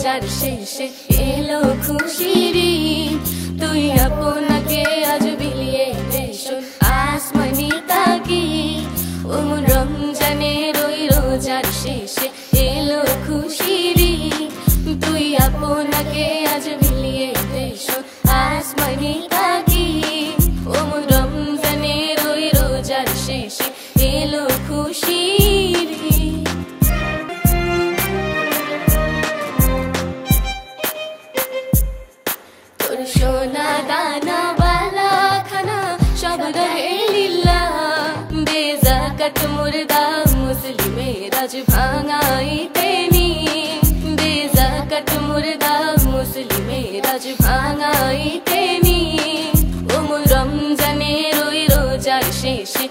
রোজার শেষে এলো খুশির ঈদ। তুই আপনাকে আজ বিলিয়ে দেশ আসমানি তাকিদ। ওমন রমজানের ওই রোজার শেষে এলো খুশির ঈদ। তুই আপনাকে আজ বিলিয়ে দেশ আসমানি তাকিদ। ওমন রমজানের ওই রোজার শেষে এলো খুশির ঈদ। তোর সোনা দানা বালা খানা সব রহে লিল্লাহ। বেজাকাত মুর্দা মুসলিমের আজ ভাঙাইতে নিদ। বেজাকাত মুর্দা মুসলিমের আজ ভাঙাইতে নিদ। ওমন রমজানের ওই রোজার শেষে